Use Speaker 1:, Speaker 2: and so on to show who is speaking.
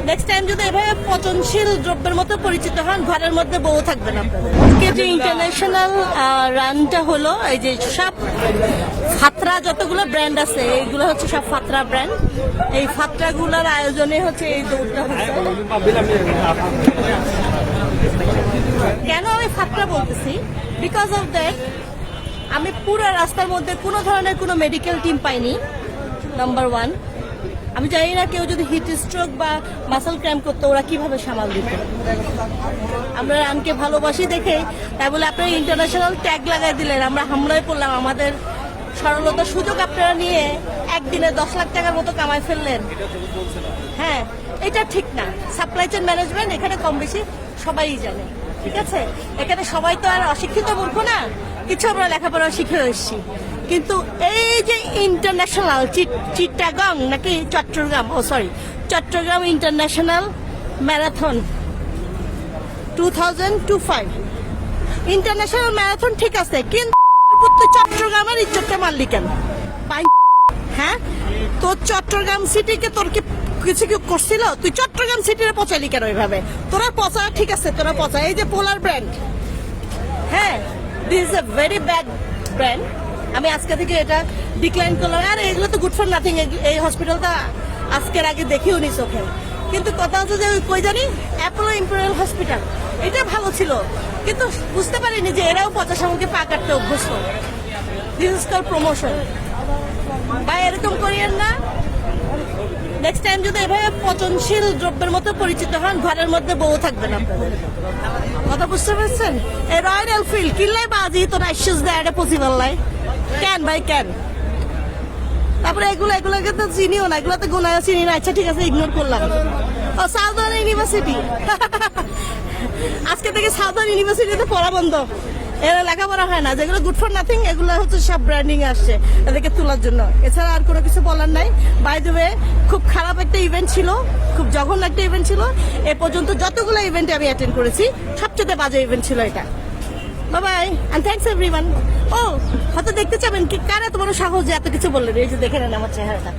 Speaker 1: Next time যদি এভাবে পচনশীল দ্রব্যের মতো পরিচিত হন, ঘরের মধ্যে বউ থাকবে না আপনাদের। যে ইন্টারন্যাশনাল রানটা হলো, এই যে সব ফাতরা যতগুলো ব্র্যান্ড আছে এইগুলো হচ্ছে সব ফাতরা ব্র্যান্ড। এই ফাতরাগুলোর আয়োজনে হচ্ছে এই দৌড়টা হচ্ছে। কেন আমি ফাতরা বলতেছি? বিকজ অফ দ্যাট আমি পুরো রাস্তার মধ্যে কোনো ধরনের কোনো মেডিকেল টিম পাইনি, নাম্বার ওয়ান। আমি জানি না কেউ যদি হিট স্ট্রোক বা মাসল ক্র্যাম্প করতো ওরা কিভাবে সামাল দিত। আমরা রানকে ভালোবাসি দেখে তাই বলে আপনারা ইন্টারন্যাশনাল ট্যাগ লাগাই দিলেন, আমরা হামলায় পড়লাম। আমাদের সরলতার সুযোগ আপনারা নিয়ে একদিনে 10 লাখ টাকার মতো কামাই ফেললেন। হ্যাঁ, এটা ঠিক না। সাপ্লাই চেইন ম্যানেজমেন্ট এখানে কম বেশি সবাই জানে, ঠিক আছে? এখানে সবাই তো আর অশিক্ষিত মূর্খ না, কিছু আমরা লেখাপড়া শিখে এসেছি। কিন্তু এই যে ইন্টারন্যাশনাল চিটাগং নাকি Chattogram, Chattogram international marathon 2025 international marathon ঠিক আছে, কিন্তু চট্টগ্রামের ইজ্জতটা মারলি কেন? হ্যাঁ, তোর চট্টগ্রাম সিটিকে তোর কি কিছু কি করছিল? তুই চট্টগ্রাম সিটিরে পচাইলি কেন এইভাবে? তোরা পচা, ঠিক আছে তোরা পচা। এই যে পোলার ব্র্যান্ড, হ্যাঁ, this is a very bad brand. আমি আজকে থেকে এটা ডিক্লাইন করলাম। আর এগুলো তো গুড ফর নাথিং। এই হসপিটালটা আজকের আগে দেখিও নি চোখে। কিন্তু কথা হচ্ছে যে ওই কই জানি অ্যাপোলো ইম্পেরিয়াল হসপিটাল, এটা ভালো ছিল, কিন্তু বুঝতে পারিনি যে এরাও পচা সামগ্রী পা কাটতে অভ্যস্ত। This is call promotion. বা এরকম করিয়েন না। নেক্সট টাইম যদি এভাবে পচনশীল দ্রব্যের মতো পরিচিত হন, ঘরের মধ্যে বউ থাকবে না আপনাদের। কথা বুঝতে পারছেন? এই রয়্যাল এনফিল্ড কিনলাই বাজি তো রাইশিস দেয়, এটা পসিবল নাই। কেন ভাই কেন? তারপরে এগুলোকে তো চিনিও না, এগুলো তো গোনা চিনি না। আচ্ছা ঠিক আছে, ইগনোর করলাম। ও সাউদার্ন ইউনিভার্সিটি, আজকে থেকে সাউদার্ন ইউনিভার্সিটিতে পড়া বন্ধ। এরা লেখাপড়া হয় না। যেগুলো গুড ফর নাথিং এগুলো হচ্ছে সব ব্র্যান্ডিং আসছে এদেরকে তোলার জন্য, এছাড়া আর কোনো কিছু বলার নাই। বাই দ্য ওয়ে, খুব খারাপ একটা ইভেন্ট ছিল, খুব জঘন্য একটা ইভেন্ট ছিল। এ পর্যন্ত যতগুলো ইভেন্টে আমি অ্যাটেন্ড করেছি সবচেয়ে বাজে ইভেন্ট ছিল এটা। Bye and thanks everyone. ও হয়তো দেখতে চাবেন কি কারে তোমার সাহস যে এত কিছু বললেন। এই যে দেখে নেন আমার চেহারাটা।